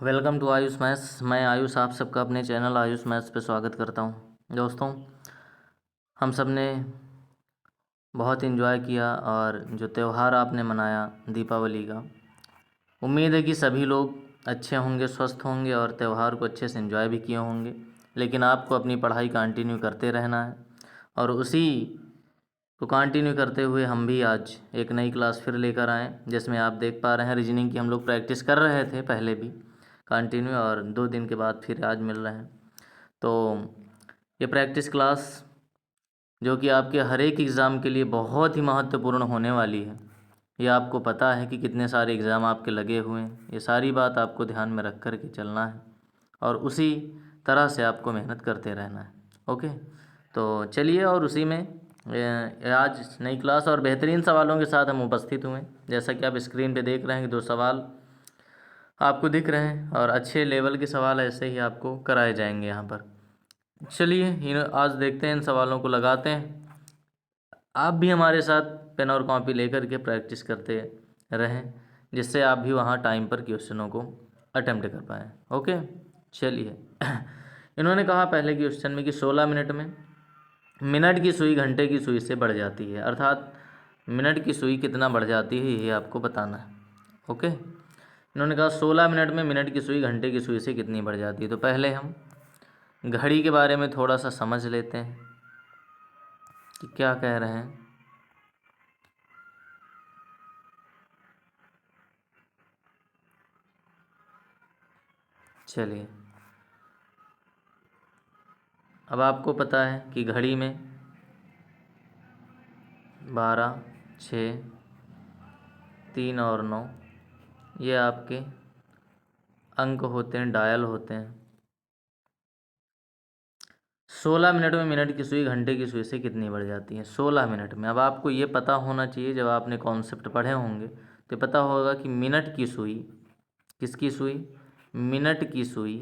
Welcome to Ayush maths. मैं आयुष आप सबका अपने चैनल आयुष मैथ्स पे स्वागत करता हूँ। दोस्तों, हम सब ने बहुत इन्जॉय किया और जो त्यौहार आपने मनाया दीपावली का, उम्मीद है कि सभी लोग अच्छे होंगे, स्वस्थ होंगे और त्यौहार को अच्छे से इन्जॉय भी किए होंगे। लेकिन आपको अपनी पढ़ाई कंटिन्यू करते रहना है और उसी को कंटिन्यू करते हुए हम भी आज एक नई क्लास फिर लेकर आए, जिसमें आप देख पा रहे हैं रीजनिंग की हम लोग प्रैक्टिस कर रहे थे पहले भी कंटिन्यू, और 2 दिन के बाद फिर आज मिल रहे हैं। तो ये प्रैक्टिस क्लास जो कि आपके हर एक एग्ज़ाम के लिए बहुत ही महत्वपूर्ण होने वाली है। ये आपको पता है कि कितने सारे एग्ज़ाम आपके लगे हुए हैं, ये सारी बात आपको ध्यान में रख कर के चलना है और उसी तरह से आपको मेहनत करते रहना है। ओके, तो चलिए, और उसी में आज नई क्लास और बेहतरीन सवालों के साथ हम उपस्थित हुए। जैसा कि आप स्क्रीन पे देख रहे हैं कि 2 सवाल आपको दिख रहे हैं और अच्छे लेवल के सवाल ऐसे ही आपको कराए जाएंगे यहाँ पर। चलिए आज देखते हैं, इन सवालों को लगाते हैं। आप भी हमारे साथ पेन और कॉपी लेकर के प्रैक्टिस करते रहें, जिससे आप भी वहाँ टाइम पर क्वेश्चनों को अटेम्प्ट कर पाएँ। ओके, चलिए। इन्होंने कहा पहले क्वेश्चन में कि 16 मिनट में मिनट की सुई घंटे की सुई से बढ़ जाती है, अर्थात मिनट की सुई कितना बढ़ जाती है ये आपको बताना है। ओके, इन्होंने कहा 16 मिनट में मिनट की सुई घंटे की सुई से कितनी बढ़ जाती है। तो पहले हम घड़ी के बारे में थोड़ा सा समझ लेते हैं कि क्या कह रहे हैं। चलिए, अब आपको पता है कि घड़ी में 12, 6, 3 और 9 ये आपके अंक होते हैं, डायल होते हैं। 16 मिनट में मिनट की सुई घंटे की सुई से कितनी बढ़ जाती है 16 मिनट में। अब आपको ये पता होना चाहिए, जब आपने कॉन्सेप्ट पढ़े होंगे तो पता होगा कि मिनट की सुई, किसकी सुई, मिनट की सुई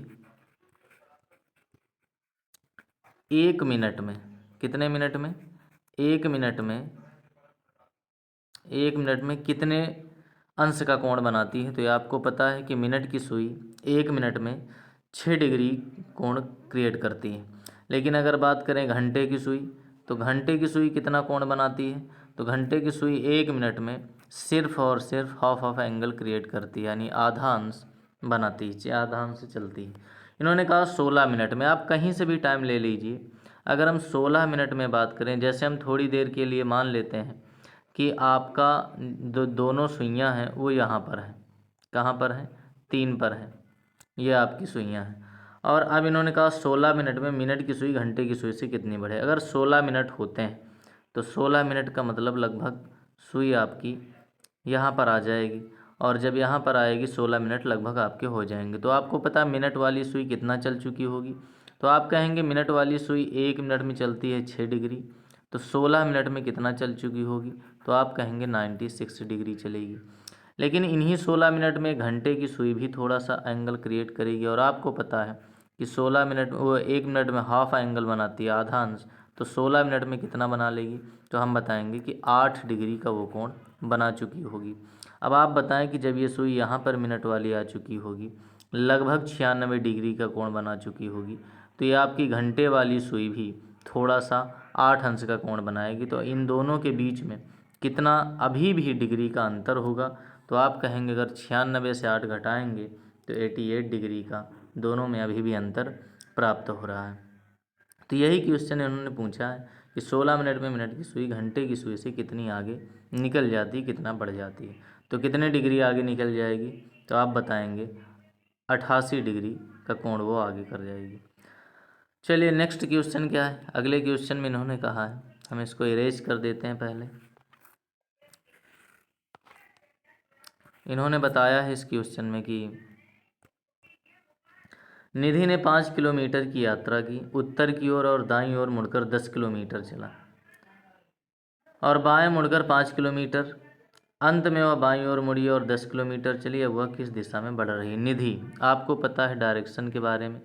1 मिनट में, कितने मिनट में, 1 मिनट में, 1 मिनट में कितने अंश का कोण बनाती है। तो ये आपको पता है कि मिनट की सुई 1 मिनट में 6 डिग्री कोण क्रिएट करती है। लेकिन अगर बात करें घंटे की सुई, तो घंटे की सुई कितना कोण बनाती है। तो घंटे की सुई 1 मिनट में सिर्फ और सिर्फ हाफ ऑफ एंगल क्रिएट करती है, यानी आधा अंश बनाती है, आधा अंश से चलती है। इन्होंने कहा 16 मिनट में, आप कहीं से भी टाइम ले लीजिए। अगर हम 16 मिनट में बात करें, जैसे हम थोड़ी देर के लिए मान लेते हैं कि आपका दोनों सुइयाँ हैं वो यहाँ पर हैं, कहाँ पर हैं, 3 पर हैं, ये आपकी सुइयाँ हैं। और अब इन्होंने कहा 16 मिनट में मिनट की सुई घंटे की सुई से कितनी बढ़े। अगर 16 मिनट होते हैं तो 16 मिनट का मतलब लगभग सुई आपकी यहाँ पर आ जाएगी, और जब यहाँ पर आएगी 16 मिनट लगभग आपके हो जाएंगे। तो आपको पता मिनट वाली सुई कितना चल चुकी होगी। तो आप कहेंगे मिनट वाली सुई 1 मिनट में चलती है 6 डिग्री, तो 16 मिनट में कितना चल चुकी होगी। तो आप कहेंगे 96 डिग्री चलेगी। लेकिन इन्हीं 16 मिनट में घंटे की सुई भी थोड़ा सा एंगल क्रिएट करेगी, और आपको पता है कि 16 मिनट वो 1 मिनट में हाफ एंगल बनाती है, आधा अंश। तो 16 मिनट में कितना बना लेगी। तो हम बताएंगे कि 8 डिग्री का वो कोण बना चुकी होगी। अब आप बताएं कि जब ये सुई यहाँ पर मिनट वाली आ चुकी होगी, लगभग 96 डिग्री का कोण बना चुकी होगी, तो ये आपकी घंटे वाली सुई भी थोड़ा सा 8 अंश का कोण बनाएगी। तो इन दोनों के बीच में कितना अभी भी डिग्री का अंतर होगा। तो आप कहेंगे अगर 96 से 8 घटाएंगे तो 88 डिग्री का दोनों में अभी भी अंतर प्राप्त हो रहा है। तो यही क्वेश्चन इन्होंने पूछा है कि 16 मिनट में मिनट की सुई घंटे की सुई से कितनी आगे निकल जाती है, कितना बढ़ जाती है। तो कितने डिग्री आगे निकल जाएगी। तो आप बताएंगे 88 डिग्री का कोण वो आगे कर जाएगी। चलिए नेक्स्ट क्वेश्चन क्या है। अगले क्वेश्चन में इन्होंने कहा है, हम इसको इरेज कर देते हैं। पहले इन्होंने बताया है इस क्वेश्चन में कि निधि ने 5 किलोमीटर की यात्रा की, उत्तर की ओर और दाईं ओर मुड़कर 10 किलोमीटर चला और बाएं मुड़कर 5 किलोमीटर। अंत में वह बाईं ओर मुड़ी और 10 किलोमीटर चली। अब वह किस दिशा में बढ़ रही। निधि, आपको पता है डायरेक्शन के बारे में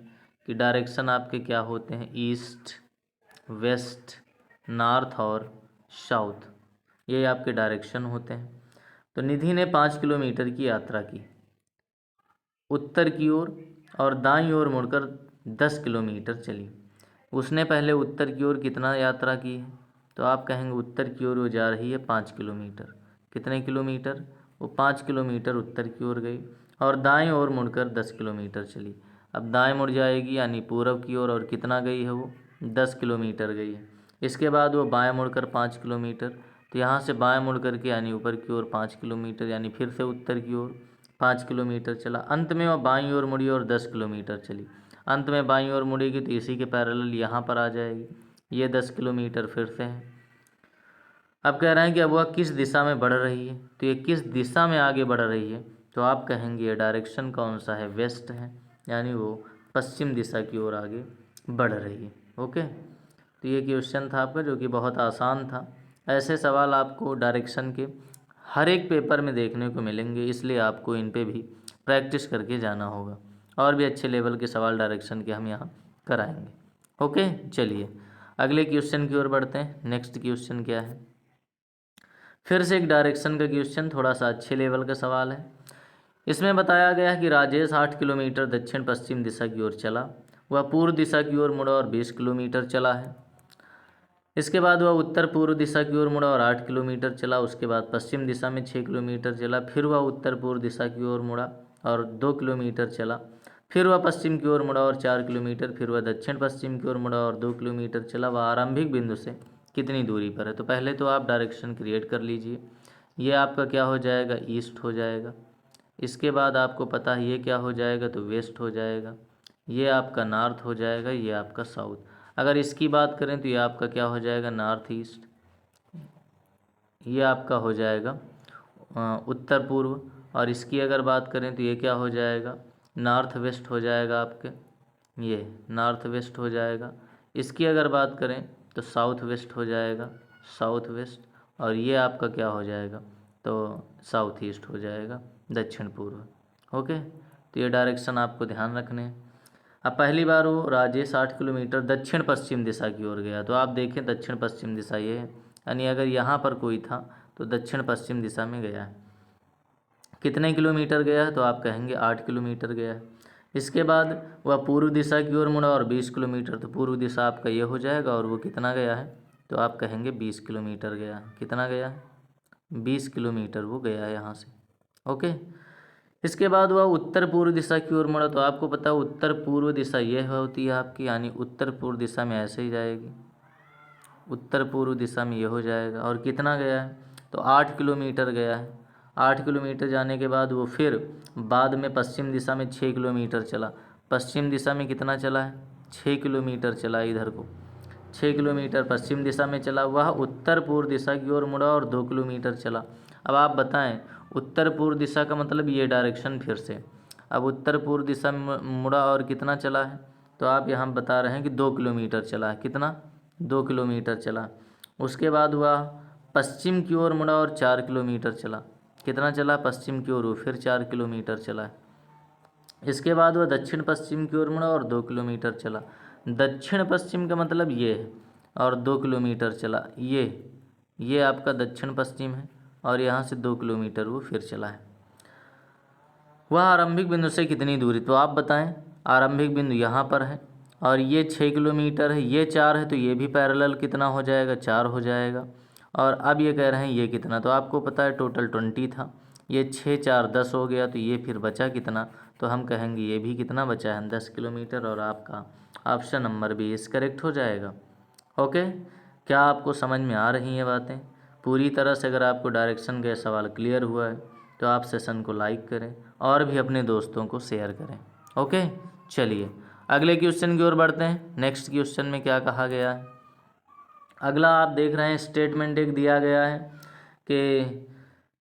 कि डायरेक्शन आपके क्या होते हैं, ईस्ट, वेस्ट, नॉर्थ और साउथ, ये आपके डायरेक्शन होते हैं। तो निधि ने 5 किलोमीटर की यात्रा की उत्तर की ओर और दाईं ओर मुड़कर 10 किलोमीटर चली। उसने पहले उत्तर की ओर कितना यात्रा की है? तो आप कहेंगे उत्तर की ओर वो जा रही है 5 किलोमीटर। कितने किलोमीटर? वो 5 किलोमीटर उत्तर की ओर गई और दाएं ओर मुड़कर 10 किलोमीटर चली। अब दाएं मुड़ जाएगी यानी पूरब की ओर, और कितना गई है वो? 10 किलोमीटर गई है। इसके बाद वो बाएं मुड़कर 5 किलोमीटर, तो यहाँ से बाएं मुड़ करके यानी ऊपर की ओर 5 किलोमीटर, यानी फिर से उत्तर की ओर 5 किलोमीटर चला। अंत में वह बाईं ओर मुड़ी और 10 किलोमीटर चली। अंत में बाईं ओर मुड़ेगी तो इसी के पैरेलल यहाँ पर आ जाएगी। ये 10 किलोमीटर फिर से है। अब कह रहे हैं कि अब वह किस दिशा में बढ़ रही है, तो ये किस दिशा में आगे बढ़ रही है? तो आप कहेंगे ये डायरेक्शन कौन सा है? वेस्ट है, यानी वो पश्चिम दिशा की ओर आगे बढ़ रही है। ओके, तो ये क्वेश्चन था आपका, जो कि बहुत आसान था। ऐसे सवाल आपको डायरेक्शन के हर एक पेपर में देखने को मिलेंगे, इसलिए आपको इन पे भी प्रैक्टिस करके जाना होगा। और भी अच्छे लेवल के सवाल डायरेक्शन के हम यहाँ कराएंगे। ओके, चलिए अगले क्वेश्चन की ओर बढ़ते हैं। नेक्स्ट क्वेश्चन क्या है? फिर से एक डायरेक्शन का क्वेश्चन, थोड़ा सा अच्छे लेवल का सवाल है। इसमें बताया गया है कि राजेश 8 किलोमीटर दक्षिण पश्चिम दिशा की ओर चला। वह पूर्व दिशा की ओर मुड़ा और 20 किलोमीटर चला है। इसके बाद वह उत्तर पूर्व दिशा की ओर मुड़ा और 8 किलोमीटर चला। उसके बाद पश्चिम दिशा में 6 किलोमीटर चला। फिर वह उत्तर पूर्व दिशा की ओर मुड़ा और 2 किलोमीटर चला। फिर वह पश्चिम की ओर मुड़ा और 4 किलोमीटर। फिर वह दक्षिण पश्चिम की ओर मुड़ा और 2 किलोमीटर चला। वह आरंभिक बिंदु से कितनी दूरी पर है? तो पहले तो आप डायरेक्शन क्रिएट कर लीजिए। ये आपका क्या हो जाएगा? ईस्ट हो जाएगा। इसके बाद आपको पता है ये क्या हो जाएगा? तो वेस्ट हो जाएगा। ये आपका नॉर्थ हो जाएगा, ये आपका साउथ। अगर इसकी बात करें तो ये आपका क्या हो जाएगा? North east. ये आपका हो जाएगा उत्तर पूर्व। और इसकी अगर बात करें तो ये क्या हो जाएगा? नॉर्थ वेस्ट हो जाएगा आपके, ये नॉर्थ वेस्ट हो जाएगा। इसकी अगर बात करें तो साउथ वेस्ट हो जाएगा, साउथ वेस्ट। और ये आपका क्या हो जाएगा? तो साउथ ईस्ट हो जाएगा, दक्षिण पूर्व। ओके, तो ये डायरेक्शन आपको ध्यान रखने हैं। अब पहली बार वो राजेश 8 किलोमीटर दक्षिण पश्चिम दिशा की ओर गया, तो आप देखें दक्षिण पश्चिम दिशा ये है, यानी अगर यहाँ पर कोई था तो दक्षिण पश्चिम दिशा में गया है। कितने किलोमीटर गया है? तो आप कहेंगे 8 किलोमीटर गया है। इसके बाद वह पूर्व दिशा की ओर मुड़ा और 20 किलोमीटर, तो पूर्व दिशा आपका ये हो जाएगा। और वो कितना गया है? तो आप कहेंगे 20 किलोमीटर गया है। कितना गया है? 20 किलोमीटर वो गया है यहाँ से। ओके, इसके बाद वह उत्तर पूर्व दिशा की ओर मुड़ा, तो आपको पता है उत्तर पूर्व दिशा यह होती है आपकी, यानी उत्तर पूर्व दिशा में ऐसे ही जाएगी। उत्तर पूर्व दिशा में ये हो जाएगा। और कितना गया है? तो 8 किलोमीटर गया है। 8 किलोमीटर जाने के बाद वो फिर बाद में पश्चिम दिशा में 6 किलोमीटर चला। पश्चिम दिशा में कितना चला है? 6 किलोमीटर चला इधर को। 6 किलोमीटर पश्चिम दिशा में चला। वह उत्तर पूर्व दिशा की ओर मुड़ा और 2 किलोमीटर चला। अब आप बताएं, उत्तर पूर्व दिशा का मतलब ये डायरेक्शन फिर से। अब उत्तर पूर्व दिशा में मुड़ा और कितना चला है? तो आप यहाँ बता रहे हैं कि 2 किलोमीटर चला है। कितना? 2 किलोमीटर चला। उसके बाद वह पश्चिम की ओर मुड़ा और 4 किलोमीटर चला। कितना चला? पश्चिम की ओर, फिर 4 किलोमीटर चला है। इसके बाद वह दक्षिण पश्चिम की ओर मुड़ा और 2 किलोमीटर चला। दक्षिण पश्चिम का मतलब ये है, और 2 किलोमीटर चला। ये आपका दक्षिण पश्चिम है, और यहाँ से 2 किलोमीटर वो फिर चला है। वह आरंभिक बिंदु से कितनी दूरी? तो आप बताएं। आरंभिक बिंदु यहाँ पर है, और ये 6 किलोमीटर है, ये 4 है, तो ये भी पैरेलल कितना हो जाएगा? 4 हो जाएगा। और अब ये कह रहे हैं ये कितना? तो आपको पता है टोटल 20 था। ये 6 4 10 हो गया, तो ये फिर बचा कितना? तो हम कहेंगे ये भी कितना बचा है? 10 किलोमीटर। और आपका ऑप्शन नंबर बी इस करेक्ट हो जाएगा। ओके, क्या आपको समझ में आ रही हैं बातें पूरी तरह से? अगर आपको डायरेक्शन का सवाल क्लियर हुआ है तो आप सेशन को लाइक करें और भी अपने दोस्तों को शेयर करें। ओके, चलिए अगले क्वेश्चन की ओर बढ़ते हैं। नेक्स्ट क्वेश्चन में क्या कहा गया है? अगला आप देख रहे हैं स्टेटमेंट एक दिया गया है कि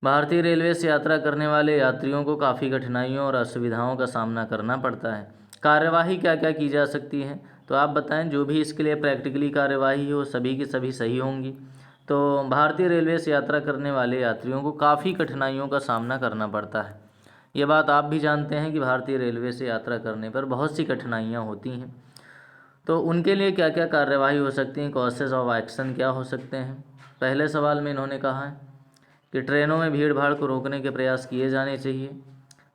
भारतीय रेलवे से यात्रा करने वाले यात्रियों को काफ़ी कठिनाइयों और असुविधाओं का सामना करना पड़ता है। कार्यवाही क्या क्या की जा सकती है? तो आप बताएं। जो भी इसके लिए प्रैक्टिकली कार्यवाही हो सभी की सभी सही होंगी। तो भारतीय रेलवे से यात्रा करने वाले यात्रियों को काफ़ी कठिनाइयों का सामना करना पड़ता है। ये बात आप भी जानते हैं कि भारतीय रेलवे से यात्रा करने पर बहुत सी कठिनाइयाँ होती हैं। तो उनके लिए क्या क्या कार्यवाही हो सकती हैं, कॉसेस ऑफ एक्शन क्या हो सकते हैं? पहले सवाल में इन्होंने कहा है कि ट्रेनों में भीड़ भाड़ को रोकने के प्रयास किए जाने चाहिए।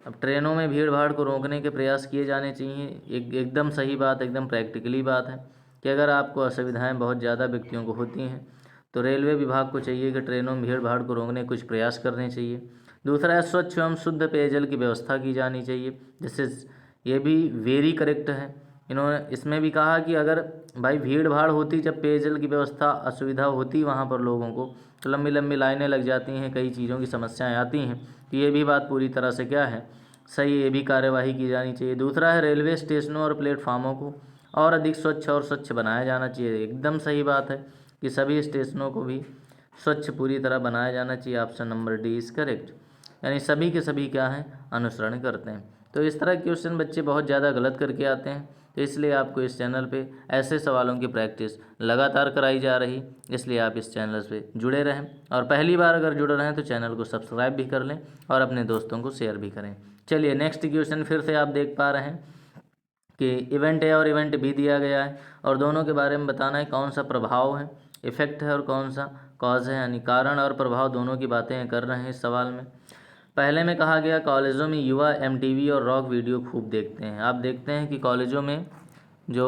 अब ट्रेनों में भीड़ भाड़ को रोकने के प्रयास किए जाने चाहिए। एकदम सही बात, एकदम प्रैक्टिकली बात है कि अगर आपको असुविधाएं बहुत ज़्यादा व्यक्तियों को होती हैं तो रेलवे विभाग को चाहिए कि ट्रेनों में भीड़ भाड़ को रोकने कुछ प्रयास करने चाहिए। दूसरा है स्वच्छ एवं शुद्ध पेयजल की व्यवस्था की जानी चाहिए, जिससे ये भी वेरी करेक्ट है। इन्होंने इसमें भी कहा कि अगर भाई भीड़ भाड़ होती, जब पेयजल की व्यवस्था असुविधा होती वहाँ पर लोगों को, तो लंबी लंबी लाइनें लग जाती हैं, कई चीज़ों की समस्याएं आती हैं। तो ये भी बात पूरी तरह से क्या है, सही, ये भी कार्यवाही की जानी चाहिए। दूसरा है रेलवे स्टेशनों और प्लेटफार्मों को और अधिक स्वच्छ और स्वच्छ बनाया जाना चाहिए। एकदम सही बात है कि सभी स्टेशनों को भी स्वच्छ पूरी तरह बनाया जाना चाहिए। Option number D is correct, यानी सभी के सभी क्या हैं, अनुसरण करते हैं। तो इस तरह के क्वेश्चन बच्चे बहुत ज़्यादा गलत करके आते हैं, तो इसलिए आपको इस चैनल पे ऐसे सवालों की प्रैक्टिस लगातार कराई जा रही, इसलिए आप इस चैनल से जुड़े रहें। और पहली बार अगर जुड़ रहे हैं तो चैनल को सब्सक्राइब भी कर लें और अपने दोस्तों को शेयर भी करें। चलिए नेक्स्ट क्वेश्चन फिर से आप देख पा रहे हैं कि इवेंट ए और इवेंट बी दिया गया है और दोनों के बारे में बताना है कौन सा प्रभाव है, इफेक्ट है, और कौन सा कॉज है, यानी कारण और प्रभाव दोनों की बातें कर रहे हैं इस सवाल में। पहले में कहा गया कॉलेजों में युवा एमटीवी और रॉक वीडियो खूब देखते हैं। आप देखते हैं कि कॉलेजों में जो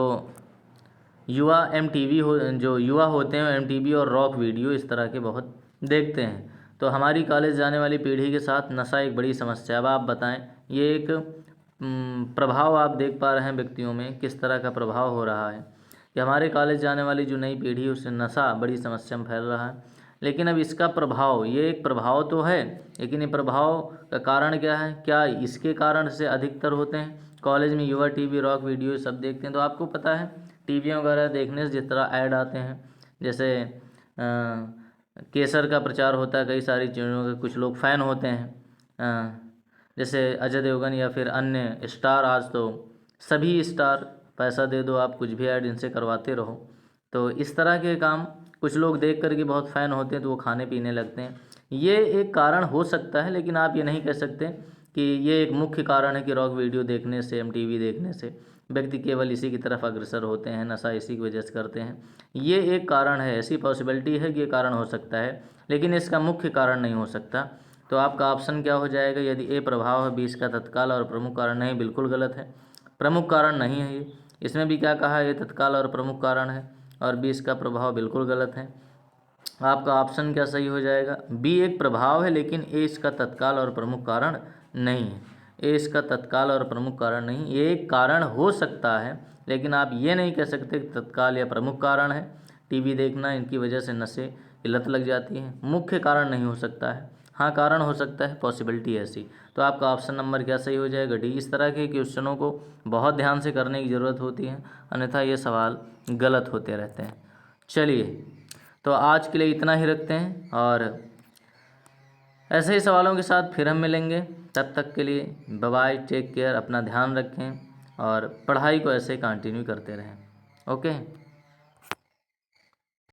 युवा जो युवा होते हैं एमटीवी और रॉक वीडियो इस तरह के बहुत देखते हैं। तो हमारी कॉलेज जाने वाली पीढ़ी के साथ नशा एक बड़ी समस्या है। अब आप बताएं, ये एक प्रभाव आप देख पा रहे हैं व्यक्तियों में, किस तरह का प्रभाव हो रहा है कि हमारे कॉलेज जाने वाली जो नई पीढ़ी है उससे नशा बड़ी समस्या में फैल रहा है। लेकिन अब इसका प्रभाव, ये एक प्रभाव तो है, लेकिन ये प्रभाव का कारण क्या है, क्या इसके कारण से अधिकतर होते हैं कॉलेज में युवा टीवी रॉक वीडियो सब देखते हैं। तो आपको पता है टीवी वगैरह देखने से जिस तरह ऐड आते हैं, जैसे केसर का प्रचार होता है, कई सारी चीज़ों के कुछ लोग फ़ैन होते हैं, जैसे अजय देवगन या फिर अन्य स्टार। आज तो सभी स्टार, पैसा दे दो आप, कुछ भी ऐड इनसे करवाते रहो। तो इस तरह के काम कुछ लोग देख करके बहुत फ़ैन होते हैं तो वो खाने पीने लगते हैं। ये एक कारण हो सकता है, लेकिन आप ये नहीं कह सकते कि ये एक मुख्य कारण है कि रॉक वीडियो देखने से, एमटीवी देखने से व्यक्ति केवल इसी की तरफ अग्रसर होते हैं, नशा इसी की वजह से करते हैं। ये एक कारण है, ऐसी पॉसिबिलिटी है कि ये कारण हो सकता है, लेकिन इसका मुख्य कारण नहीं हो सकता। तो आपका ऑप्शन क्या हो जाएगा, यदि ए प्रभाव है, बी इसका तत्काल और प्रमुख कारण नहीं, बिल्कुल गलत है, प्रमुख कारण नहीं है ये। इसमें भी क्या कहा है, ये तत्काल और प्रमुख कारण है, और बी इसका प्रभाव बिल्कुल गलत है। आपका ऑप्शन क्या सही हो जाएगा, बी एक प्रभाव है लेकिन ए इसका तत्काल और प्रमुख कारण नहीं है। ए इसका तत्काल और प्रमुख कारण नहीं, ये एक कारण हो सकता है, लेकिन आप ये नहीं कह सकते कि तत्काल या प्रमुख कारण है। टीवी देखना, इनकी वजह से नशे की लत लग जाती है, मुख्य कारण नहीं हो सकता है। हाँ, कारण हो सकता है, पॉसिबिलिटी ऐसी। तो आपका ऑप्शन नंबर क्या सही हो जाएगा, डी। इस तरह के क्वेश्चनों को बहुत ध्यान से करने की ज़रूरत होती है, अन्यथा ये सवाल गलत होते रहते हैं। चलिए, तो आज के लिए इतना ही रखते हैं और ऐसे ही सवालों के साथ फिर हम मिलेंगे। तब तक के लिए बाय बाय, टेक केयर, अपना ध्यान रखें और पढ़ाई को ऐसे कंटिन्यू करते रहें। ओके।